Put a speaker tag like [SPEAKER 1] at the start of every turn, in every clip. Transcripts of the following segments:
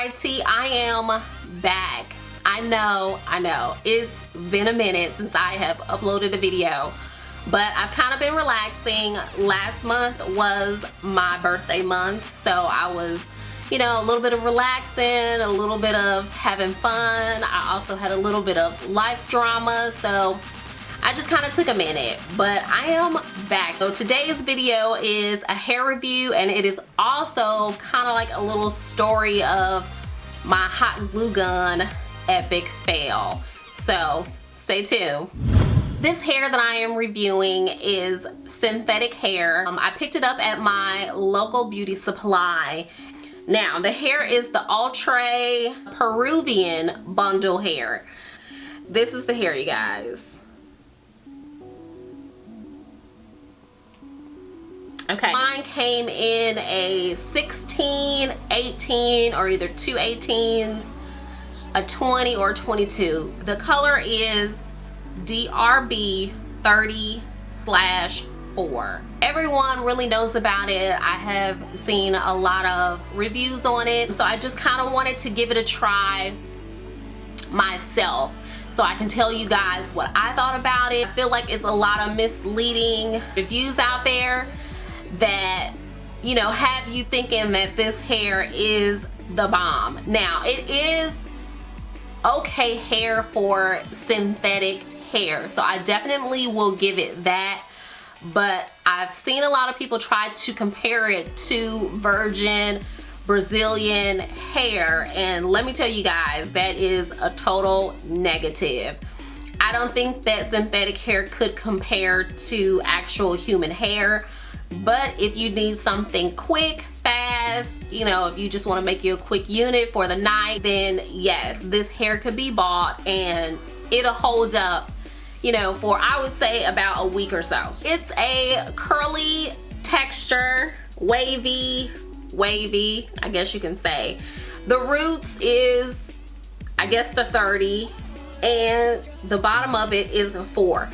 [SPEAKER 1] YT, I am back. I know, it's been a minute since I have uploaded a video, but I've kind of been relaxing. Last month was my birthday month, so I was, you know, a little bit of relaxing, a little bit of having fun. I also had a little bit of life drama, so I just kind of took a minute, but I am back. So today's video is a hair review, and it is also kind of like a little story of my hot glue gun epic fail. So stay tuned. This hair that I am reviewing is synthetic hair. I picked it up at my local beauty supply. Now, the hair is the Outre Peruvian bundle hair. This is the hair, you guys. Okay, mine came in a 16, 18, or either two 18s, a 20 or 22. The color is DRB 30/4. Everyone really knows about it. I have seen a lot of reviews on it, so I just kind of wanted to give it a try myself so I can tell you guys what I thought about it. I feel like it's a lot of misleading reviews out there that, you know, have you thinking that this hair is the bomb. Now, it is okay hair for synthetic hair, so I definitely will give it that, but I've seen a lot of people try to compare it to virgin Brazilian hair, and let me tell you guys, that is a total negative. I don't think that synthetic hair could compare to actual human hair. But if you need something quick, fast, you know, if you just want to make you a quick unit for the night, then yes, this hair could be bought and it'll hold up, you know, for I would say about a week or so. It's a curly texture, wavy, I guess you can say. The roots is, I guess, the 30, and the bottom of it is a 4.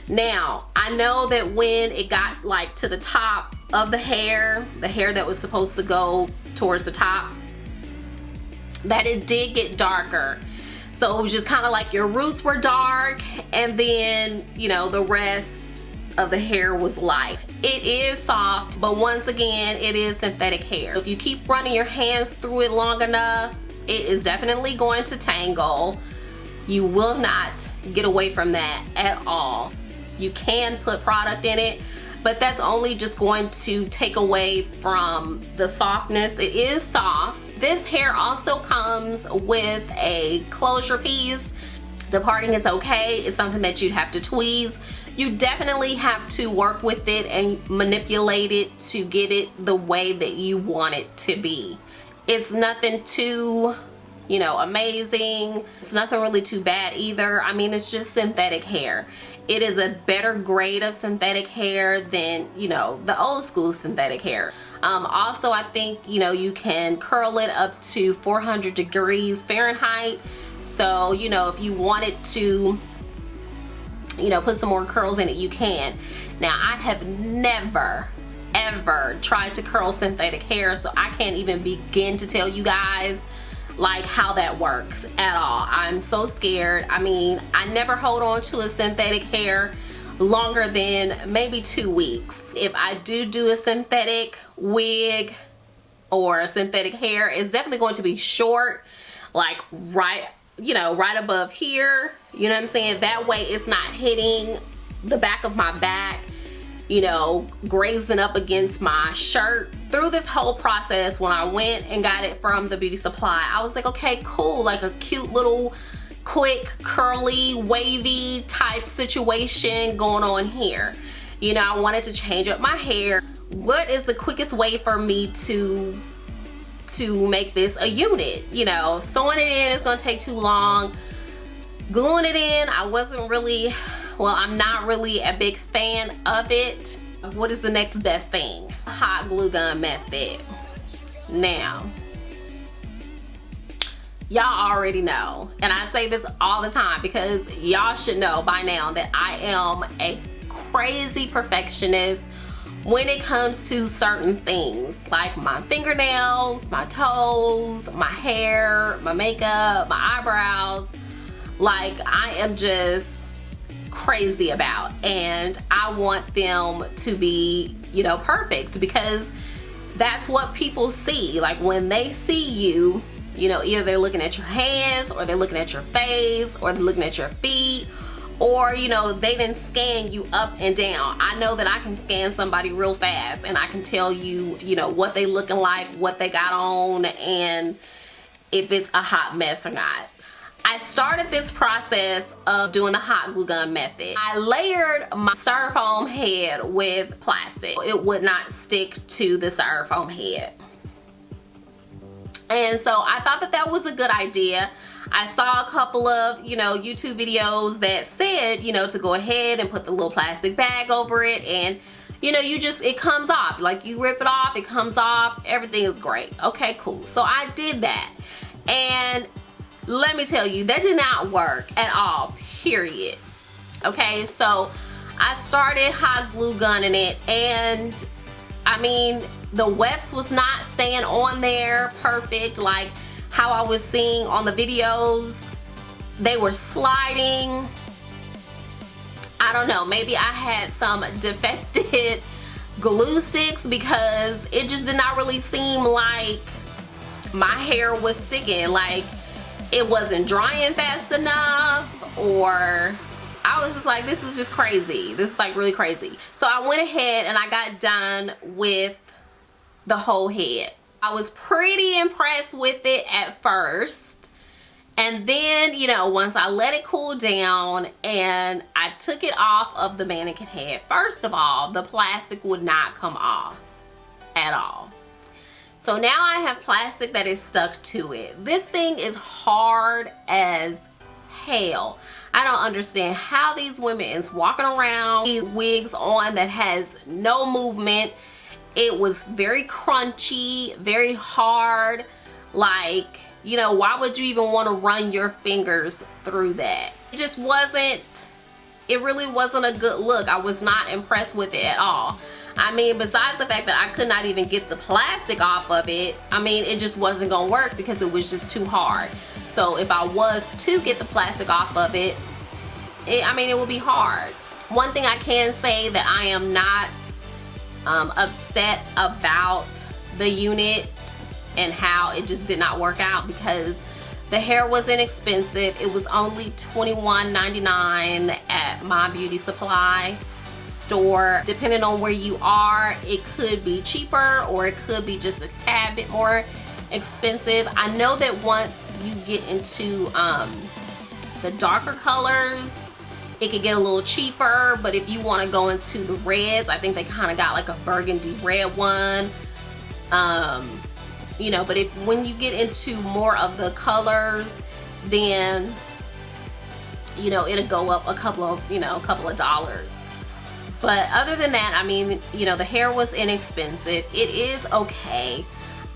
[SPEAKER 1] Now, I know that when it got like to the top of the hair that was supposed to go towards the top, that it did get darker. So it was just kind of like your roots were dark, and then, you know, the rest of the hair was light. It is soft, but once again, it is synthetic hair. If you keep running your hands through it long enough, it is definitely going to tangle. You will not get away from that at all. You can put product in it, but that's only just going to take away from the softness. It is soft. This hair also comes with a closure piece. The parting is okay. It's something that you'd have to tweeze. You definitely have to work with it and manipulate it to get it the way that you want it to be. It's nothing too, you know, amazing. It's nothing really too bad either. I mean, it's just synthetic hair. It is a better grade of synthetic hair than, you know, the old school synthetic hair. Also, I think, you know, you can curl it up to 400 degrees Fahrenheit. So, you know, if you wanted to, you know, put some more curls in it, you can. Now, I have never ever tried to curl synthetic hair, so I can't even begin to tell you guys like how that works at all. I'm so scared. I mean, I never hold on to a synthetic hair longer than maybe 2 weeks. If I do a synthetic wig or a synthetic hair, it's definitely going to be short, like right, you know, right above here. You know what I'm saying? That way it's not hitting the back of my back, you know, grazing up against my shirt. Through this whole process, when I went and got it from the beauty supply, I was like, okay, cool, like a cute little quick curly wavy type situation going on here. You know, I wanted to change up my hair. What is the quickest way for me to make this a unit? You know, sewing it in is gonna take too long. Gluing it in, I wasn't really, well, I'm not really a big fan of it. What is the next best thing? Hot glue gun method. Now, y'all already know, and I say this all the time because y'all should know by now that I am a crazy perfectionist when it comes to certain things like my fingernails, my toes, my hair, my makeup, my eyebrows. Like, I am just crazy about, and I want them to be, you know, perfect, because that's what people see. Like, when they see you, you know, either they're looking at your hands, or they're looking at your face, or they're looking at your feet, or, you know, they didn't scan you up and down. I know that I can scan somebody real fast, and I can tell you, you know, what they looking like, what they got on, and if it's a hot mess or not. I started this process of doing the hot glue gun method. I layered my styrofoam head with plastic. It would not stick to the styrofoam head. And so I thought that that was a good idea. I saw a couple of, you know, YouTube videos that said, you know, to go ahead and put the little plastic bag over it, and, you know, you just, it comes off. Like, you rip it off, it comes off, everything is great. Okay, cool. So I did that. And let me tell you, that did not work at all, period. Okay, so I started hot glue gunning it, and I mean, the wefts was not staying on there perfect like how I was seeing on the videos. They were sliding. I don't know, maybe I had some defected glue sticks, because it just did not really seem like my hair was sticking. Like, it wasn't drying fast enough, or I was just like, this is just crazy. This is like really crazy. So I went ahead and I got done with the whole head. I was pretty impressed with it at first. And then, you know, once I let it cool down and I took it off of the mannequin head, first of all, the plastic would not come off at all. So now I have plastic that is stuck to it. This thing is hard as hell. I don't understand how these women is walking around these wigs on that has no movement. It was very crunchy, very hard. Like, you know, why would you even want to run your fingers through that? It just wasn't, it really wasn't a good look. I was not impressed with it at all. I mean, besides the fact that I could not even get the plastic off of it, I mean, it just wasn't gonna work because it was just too hard. So if I was to get the plastic off of it, I mean, it would be hard. One thing I can say that I am not upset about the unit and how it just did not work out, because the hair was inexpensive. It was only $21.99 at my beauty supply store. Depending on where you are, it could be cheaper or it could be just a tad bit more expensive. I know that once you get into the darker colors, it could get a little cheaper, but if you want to go into the reds, I think they kind of got like a burgundy red one. You know, but when you get into more of the colors, then, you know, it'll go up a couple of dollars. But other than that, I mean, you know, the hair was inexpensive. It is okay.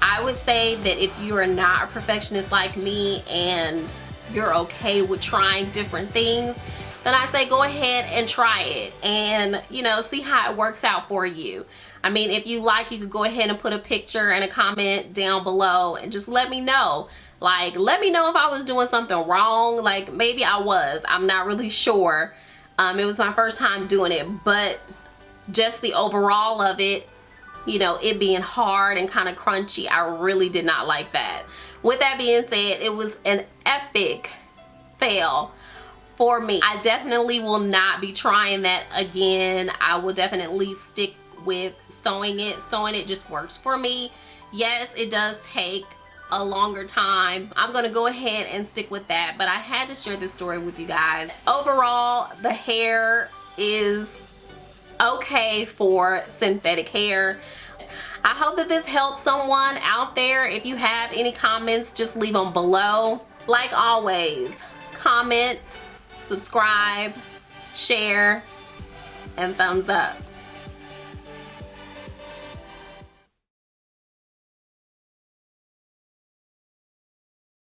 [SPEAKER 1] I would say that if you are not a perfectionist like me and you're okay with trying different things, then I say go ahead and try it and, you know, see how it works out for you. I mean, if you like, you could go ahead and put a picture and a comment down below and just let me know. Like, let me know if I was doing something wrong. Like, maybe I was. I'm not really sure. It was my first time doing it, but just the overall of it, you know, it being hard and kind of crunchy, I really did not like that. With that being said, it was an epic fail for me. I definitely will not be trying that again. I will definitely stick with sewing it. Sewing it just works for me. Yes, it does take a longer time. I'm gonna go ahead and stick with that, but I had to share this story with you guys. Overall, the hair is okay for synthetic hair. I hope that this helps someone out there. If you have any comments, just leave them below. Like always, comment, subscribe, share, and thumbs up.